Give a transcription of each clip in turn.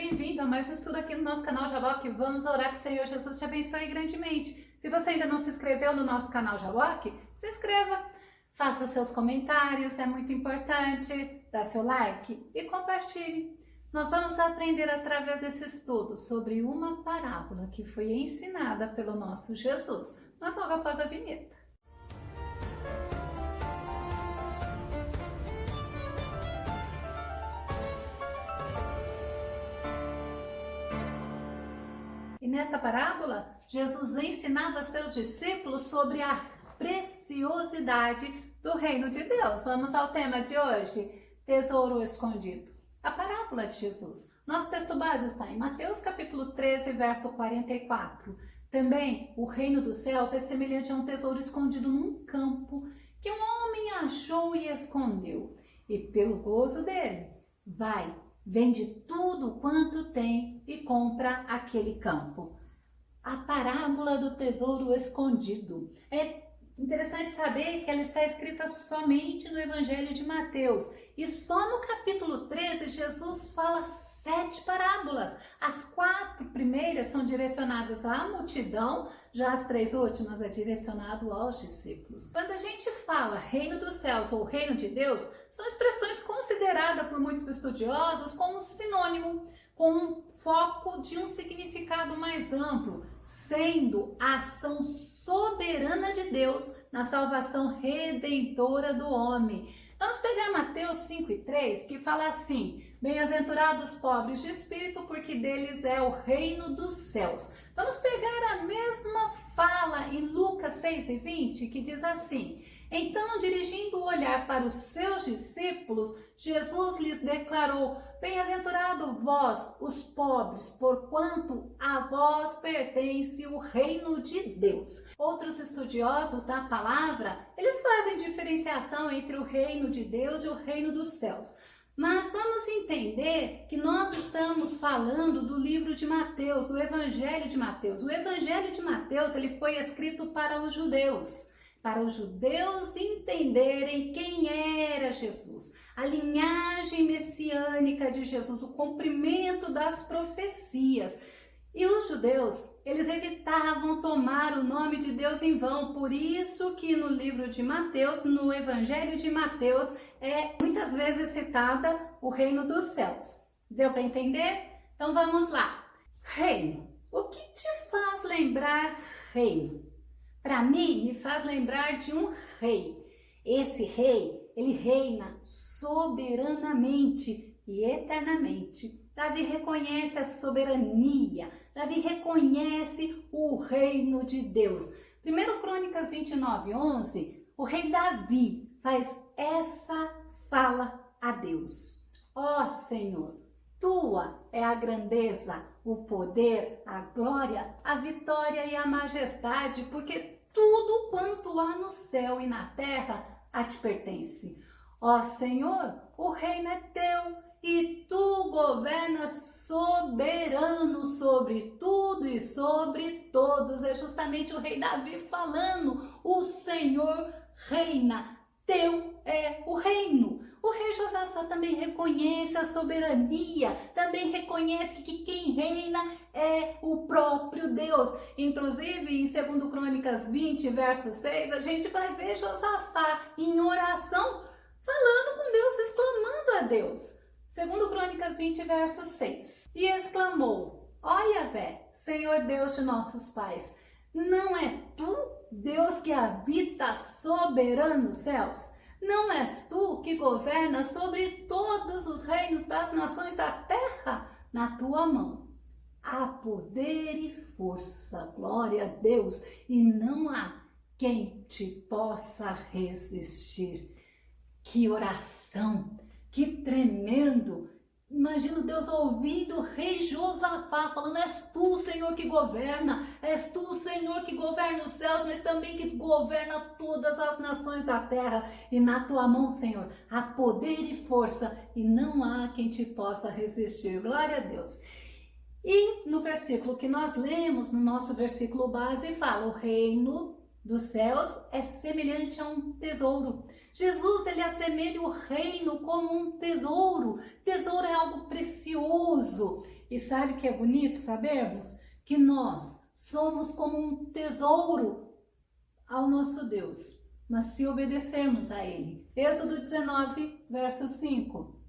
bem-vindo a mais um estudo aqui no nosso canal Jaboque. Vamos orar que o Senhor Jesus te abençoe grandemente. Se você ainda não se inscreveu no nosso canal Jaboque, se inscreva, faça seus comentários, é muito importante, dá seu like e compartilhe. Nós vamos aprender através desse estudo sobre uma parábola que foi ensinada pelo nosso Jesus, mas logo após a vinheta. E nessa parábola, Jesus ensinava a seus discípulos sobre a preciosidade do reino de Deus. Vamos ao tema de hoje, tesouro escondido. A parábola de Jesus. Nosso texto base está em Mateus capítulo 13, verso 44. Também, o reino dos céus é semelhante a um tesouro escondido num campo que um homem achou e escondeu. E pelo gozo dele, vende tudo quanto tem e compra aquele campo. A parábola do tesouro escondido. É interessante saber que ela está escrita somente no Evangelho de Mateus. E só no capítulo 13, Jesus fala 7 parábolas. As 4 primeiras são direcionadas à multidão, já as 3 últimas é direcionado aos discípulos. Quando a gente fala reino dos céus ou reino de Deus, são expressões consideradas por muitos estudiosos como sinônimo, com um foco de um significado mais amplo, sendo a ação soberana de Deus na salvação redentora do homem. Vamos pegar Mateus 5:3, que fala assim: bem-aventurados pobres de espírito, porque deles é o reino dos céus. Vamos pegar a mesma fala em Lucas 6:20, que diz assim: então, dirigindo o olhar para os seus discípulos, Jesus lhes declarou: bem-aventurado vós, os pobres, porquanto a vós pertence o reino de Deus. Outros estudiosos da palavra, eles fazem diferenciação entre o reino de Deus e o reino dos céus. Mas vamos entender que nós estamos falando do livro de Mateus, do Evangelho de Mateus. O Evangelho de Mateus, ele foi escrito para os judeus entenderem quem era Jesus, a linhagem messiânica de Jesus, o cumprimento das profecias. E os judeus, eles evitavam tomar o nome de Deus em vão, por isso que no livro de Mateus, no Evangelho de Mateus, é muitas vezes citada o reino dos céus. Deu para entender? Então vamos lá. Reino. O que te faz lembrar reino? Para mim, me faz lembrar de um rei. Esse rei, ele reina soberanamente e eternamente. Davi reconhece a soberania, Davi reconhece o reino de Deus. 1 Crônicas 29:11, o rei Davi faz essa fala a Deus: ó Senhor, tua é a grandeza, o poder, a glória, a vitória e a majestade, porque tudo quanto há no céu e na terra a te pertence. Ó Senhor, o reino é teu e tu governas soberano sobre tudo e sobre todos. É justamente o rei Davi falando: o Senhor reina, teu é o reino. O rei Josafá também reconhece a soberania, também reconhece que quem reina é o próprio Deus. Inclusive, em 2 Crônicas 20, verso 6, a gente vai ver Josafá em oração, falando com Deus, exclamando a Deus. 2 Crônicas 20, verso 6. E exclamou: ó Yahvé, Senhor Deus de nossos pais, não é tu, Deus que habita soberano nos céus? Não és tu que governas sobre todos os reinos das nações da terra? Na tua mão há poder e força, glória a Deus, e não há quem te possa resistir. Que oração, que tremendo! Imagino Deus ouvindo o rei Josafá falando: és tu, Senhor, que governa, és tu, Senhor, que governa os céus, mas também que governa todas as nações da terra. E na tua mão, Senhor, há poder e força, e não há quem te possa resistir. Glória a Deus. E no versículo que nós lemos, no nosso versículo base, fala: o reino dos céus é semelhante a um tesouro. Jesus, ele assemelha o reino como um tesouro. Tesouro é algo precioso. E sabe o que é bonito sabermos? Que nós somos como um tesouro ao nosso Deus, mas se obedecermos a Ele. Êxodo 19, verso 5.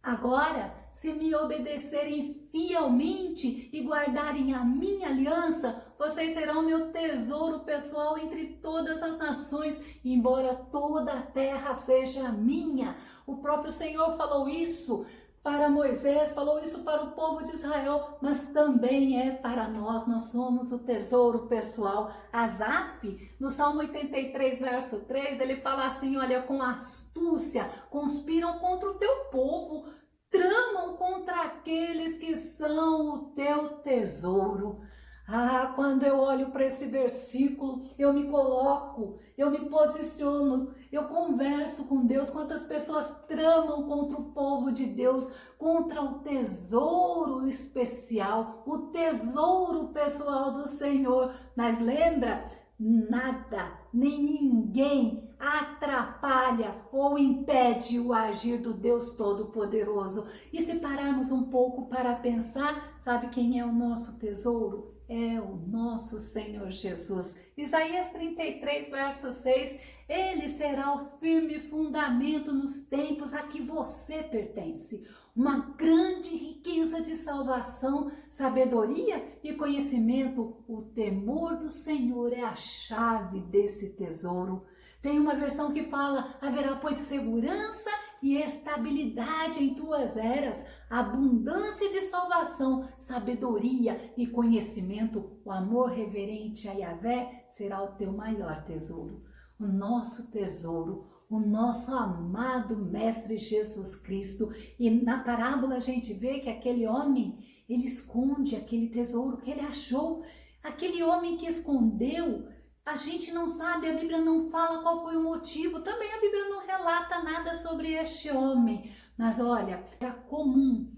Agora, se me obedecerem fielmente e guardarem a minha aliança, vocês serão meu tesouro pessoal entre todas as nações, embora toda a terra seja minha. O próprio Senhor falou isso para Moisés, falou isso para o povo de Israel, mas também é para nós. Nós somos o tesouro pessoal. Asaf, no Salmo 83, verso 3, ele fala assim, olha, com astúcia conspiram contra o teu povo, tramam contra aqueles que são o teu tesouro. Ah, quando eu olho para esse versículo, eu me coloco, eu me posiciono, eu converso com Deus. Quantas pessoas tramam contra o povo de Deus, contra o tesouro especial, o tesouro pessoal do Senhor. Mas lembra, nada, nem ninguém atrapalha ou impede o agir do Deus Todo-Poderoso. E se pararmos um pouco para pensar, sabe quem é o nosso tesouro? É o nosso Senhor Jesus. Isaías 33, verso 6, Ele será o firme fundamento nos tempos a que você pertence. Uma grande riqueza de salvação, sabedoria e conhecimento. O temor do Senhor é a chave desse tesouro. Tem uma versão que fala, haverá pois segurança e estabilidade em tuas eras, abundância de salvação, sabedoria e conhecimento, o amor reverente a Yahvé será o teu maior tesouro. O nosso tesouro, o nosso amado Mestre Jesus Cristo. E na parábola a gente vê que aquele homem, ele esconde aquele tesouro que ele achou. Aquele homem que escondeu, a gente não sabe, a Bíblia não fala qual foi o motivo, também a Bíblia não relata nada sobre este homem. Mas olha, era comum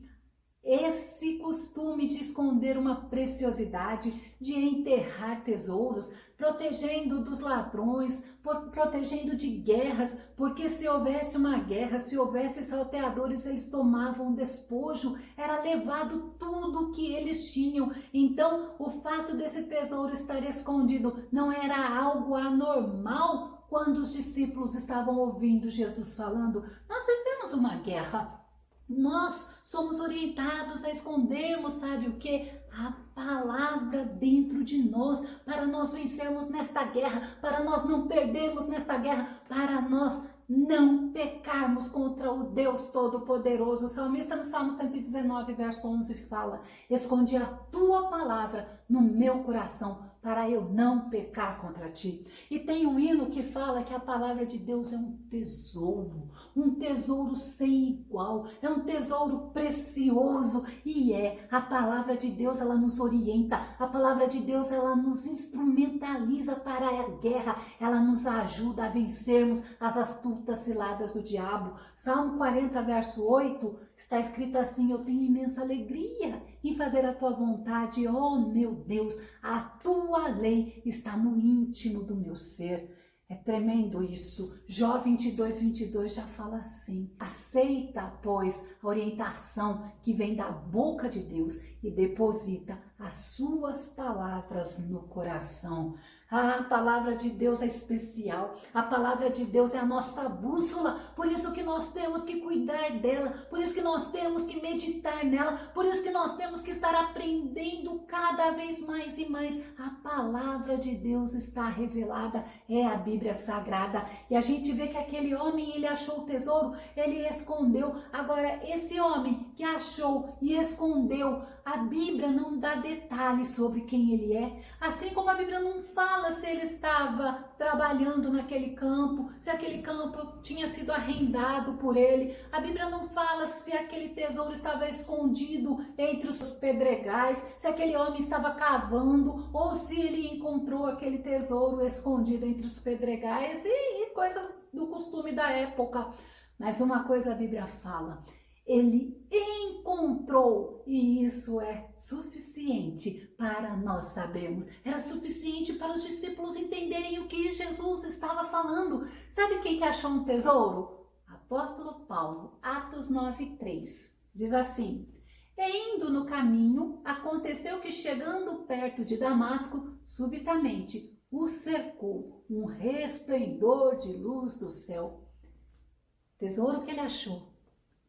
esse costume de esconder uma preciosidade, de enterrar tesouros, protegendo dos ladrões, protegendo de guerras, porque se houvesse uma guerra, se houvesse salteadores, eles tomavam despojo, era levado tudo que eles tinham. Então, o fato desse tesouro estar escondido não era algo anormal quando os discípulos estavam ouvindo Jesus falando, nós vivemos uma guerra. Nós somos orientados a escondermos, sabe o que? A palavra dentro de nós, para nós vencermos nesta guerra, para nós não perdermos nesta guerra, para nós não pecarmos contra o Deus Todo-Poderoso. O salmista no Salmo 119, verso 11 fala, escondi a tua palavra no meu coração, para eu não pecar contra ti. E tem um hino que fala que a palavra de Deus é um tesouro sem igual, é um tesouro precioso, e a palavra de Deus, ela nos orienta, a palavra de Deus, ela nos instrumentaliza para a guerra, ela nos ajuda a vencermos as astutas ciladas do diabo. Salmo 40, verso 8, está escrito assim, eu tenho imensa alegria em fazer a tua vontade, ó meu Deus, a tua lei está no íntimo do meu ser. É tremendo isso. Jó 22, 22 já fala assim, aceita, pois, a orientação que vem da boca de Deus e deposita as suas palavras no coração. A palavra de Deus é especial, a palavra de Deus é a nossa bússola, por isso que nós temos que cuidar dela, por isso que nós temos que meditar nela, por isso que nós temos que estar aprendendo cada vez mais e mais. A palavra de Deus está revelada, é a Bíblia Sagrada, e a gente vê que aquele homem, ele achou o tesouro, ele escondeu. Agora, esse homem que achou e escondeu, a Bíblia não dá detalhes sobre quem ele é, assim como a Bíblia não fala se ele estava trabalhando naquele campo, se aquele campo tinha sido arrendado por ele. A Bíblia não fala se aquele tesouro estava escondido entre os pedregais, se aquele homem estava cavando ou se ele encontrou aquele tesouro escondido entre os pedregais e coisas do costume da época. Mas uma coisa a Bíblia fala, ele encontrou, e isso é suficiente para nós sabermos. Era suficiente para os discípulos entenderem o que Jesus estava falando. Sabe quem que achou um tesouro? Apóstolo Paulo, Atos 9:3. Diz assim, E indo no caminho, aconteceu que chegando perto de Damasco, subitamente o cercou um resplendor de luz do céu. Tesouro que ele achou,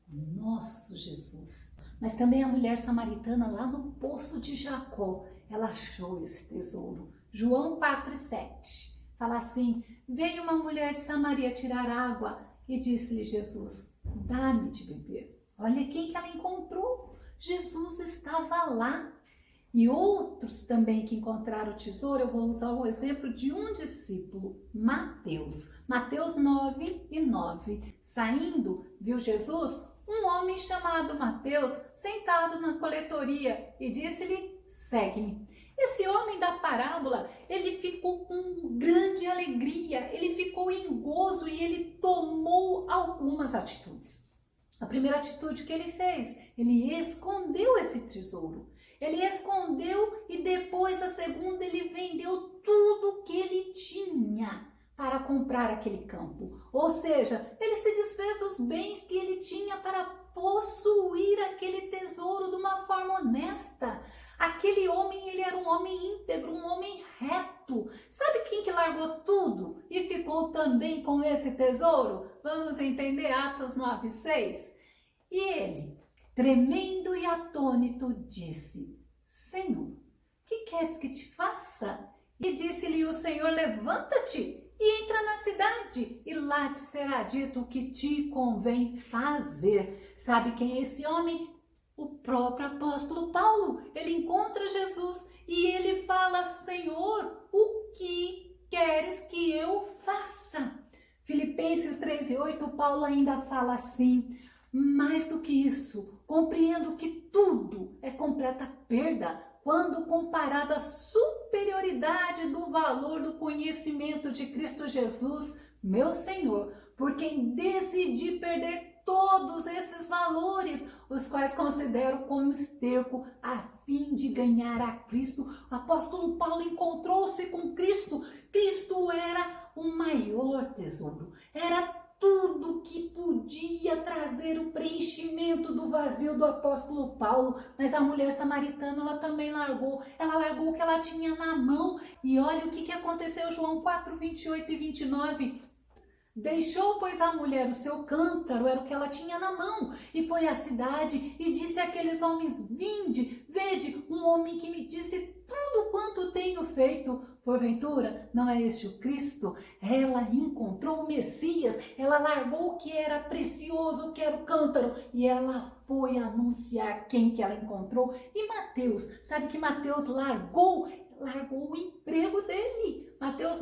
nosso Jesus. Mas também a mulher samaritana lá no poço de Jacó, ela achou esse tesouro. João 4:7 fala assim: veio uma mulher de Samaria tirar água e disse-lhe Jesus: dá-me de beber. Olha quem que ela encontrou. Jesus estava lá. E outros também que encontraram o tesouro, eu vou usar o exemplo de um discípulo, Mateus. Mateus 9:9. Saindo, viu Jesus um homem chamado Mateus sentado na coletoria e disse-lhe: segue-me. Esse homem da parábola, ele ficou com grande alegria, ele ficou em gozo e ele tomou algumas atitudes. A primeira atitude que ele fez, ele escondeu esse tesouro. Ele escondeu e depois a segunda ele vendeu tudo que ele tinha para comprar aquele campo. Ou seja, ele se desfez dos bens que ele tinha para possuir aquele tesouro de uma forma honesta. Aquele homem, ele era um homem íntegro, um homem reto. Sabe quem que largou tudo e ficou também com esse tesouro? Vamos entender Atos 9:6. E ele, tremendo e atônito, disse: Senhor, que queres que te faça? E disse-lhe o Senhor: levanta-te e entra na cidade, e lá te será dito o que te convém fazer. Sabe quem é esse homem? O próprio apóstolo Paulo. Ele encontra Jesus e ele fala: Senhor, o que queres que eu faça? Filipenses 3:8, Paulo ainda fala assim: mais do que isso, compreendo que tudo é completa perda quando comparado à superioridade do valor do conhecimento de Cristo Jesus, meu Senhor, por quem decidi perder todos esses valores, os quais considero como esterco a fim de ganhar a Cristo. O apóstolo Paulo encontrou-se com Cristo. Cristo era o maior tesouro, era tudo que podia trazer o preenchimento do vazio do apóstolo Paulo. Mas a mulher samaritana, ela também largou. Ela largou o que ela tinha na mão. E olha o que aconteceu, João 4:28 e 29. Deixou, pois, a mulher o seu cântaro, era o que ela tinha na mão, e foi à cidade e disse àqueles homens: vinde, vede, um homem que me disse tudo quanto tenho feito. Porventura, não é este o Cristo? Ela encontrou o Messias, ela largou o que era precioso, o que era o cântaro, e ela foi anunciar quem que ela encontrou. E Mateus, sabe que Mateus largou o emprego dele. Mateus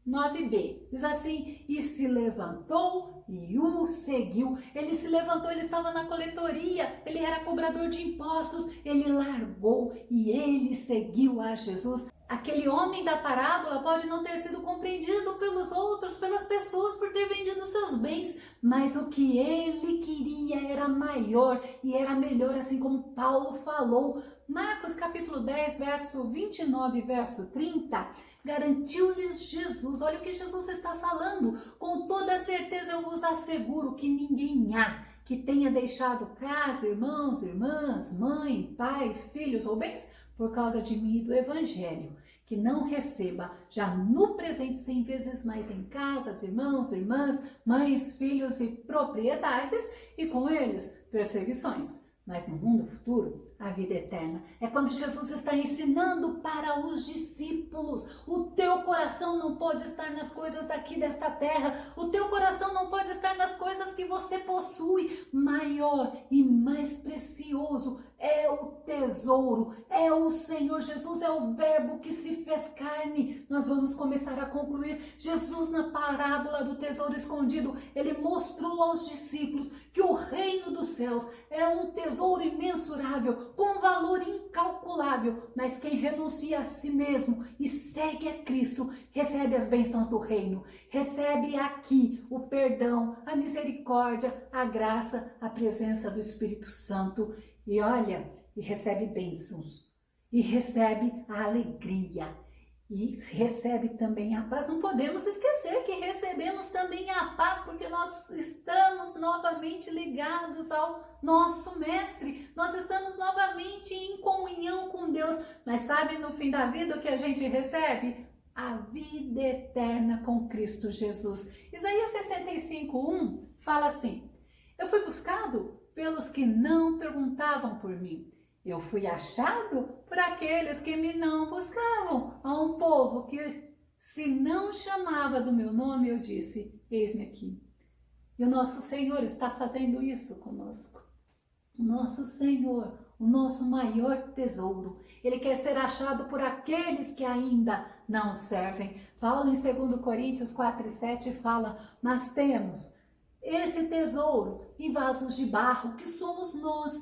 9b, diz assim: e se levantou e o seguiu. Ele se levantou, ele estava na coletoria, ele era cobrador de impostos, ele largou e ele seguiu a Jesus. Aquele homem da parábola pode não ter sido compreendido pelos outros, pelas pessoas, por ter vendido seus bens, mas o que ele queria era maior e era melhor, assim como Paulo falou. Marcos capítulo 10, verso 29 e verso 30, garantiu-lhes Jesus. Olha o que Jesus está falando: com toda certeza eu vos asseguro que ninguém há que tenha deixado casa, irmãos, irmãs, mãe, pai, filhos ou bens por causa de mim e do evangelho, que não receba já no presente 100 vezes mais em casas, irmãos, irmãs, mães, filhos e propriedades, e com eles perseguições. Mas no mundo futuro, a vida eterna. É quando Jesus está ensinando para os discípulos: o teu coração não pode estar nas coisas daqui desta terra, o teu coração não pode estar nas coisas que você possui. Maior e mais precioso é o tesouro, é o Senhor Jesus, é o verbo que se fez carne. Nós vamos começar a concluir. Jesus, na parábola do tesouro escondido, ele mostrou aos discípulos que o reino dos céus é um tesouro imensurável, com valor incalculável, mas quem renuncia a si mesmo e segue a Cristo, recebe as bênçãos do reino, recebe aqui o perdão, a misericórdia, a graça, a presença do Espírito Santo. E olha, e recebe bênçãos, e recebe a alegria, e recebe também a paz. Não podemos esquecer que recebemos também a paz, porque nós estamos novamente ligados ao nosso Mestre. Nós estamos novamente em comunhão com Deus. Mas sabe no fim da vida o que a gente recebe? A vida eterna com Cristo Jesus. Isaías 65:1 fala assim: eu fui buscado pelos que não perguntavam por mim. Eu fui achado por aqueles que me não buscavam. A um povo que se não chamava do meu nome, eu disse, eis-me aqui. E o nosso Senhor está fazendo isso conosco. O nosso Senhor, o nosso maior tesouro, Ele quer ser achado por aqueles que ainda não servem. Paulo em 2 Coríntios 4:7 fala, mas temos esse tesouro em vasos de barro, que somos nós.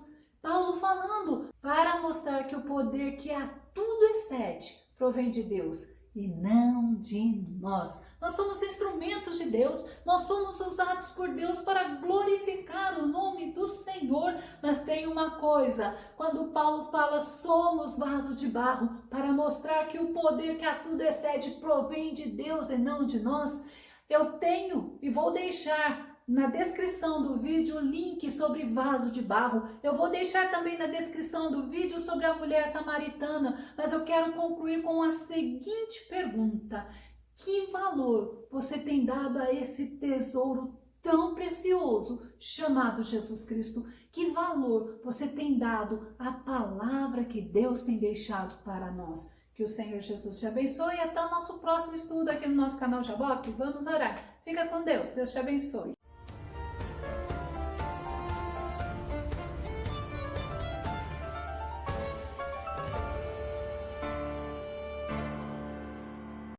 Paulo falando para mostrar que o poder que a tudo excede provém de Deus e não de nós. Nós somos instrumentos de Deus, nós somos usados por Deus para glorificar o nome do Senhor. Mas tem uma coisa, quando Paulo fala somos vasos de barro, para mostrar que o poder que a tudo excede provém de Deus e não de nós, eu tenho e vou deixar na descrição do vídeo o link sobre vaso de barro. Eu vou deixar também na descrição do vídeo sobre a mulher samaritana, mas eu quero concluir com a seguinte pergunta: que valor você tem dado a esse tesouro tão precioso chamado Jesus Cristo? Que valor você tem dado à palavra que Deus tem deixado para nós? Que o Senhor Jesus te abençoe e até o nosso próximo estudo aqui no nosso canal Jaboque. Vamos orar. Fica com Deus. Deus te abençoe.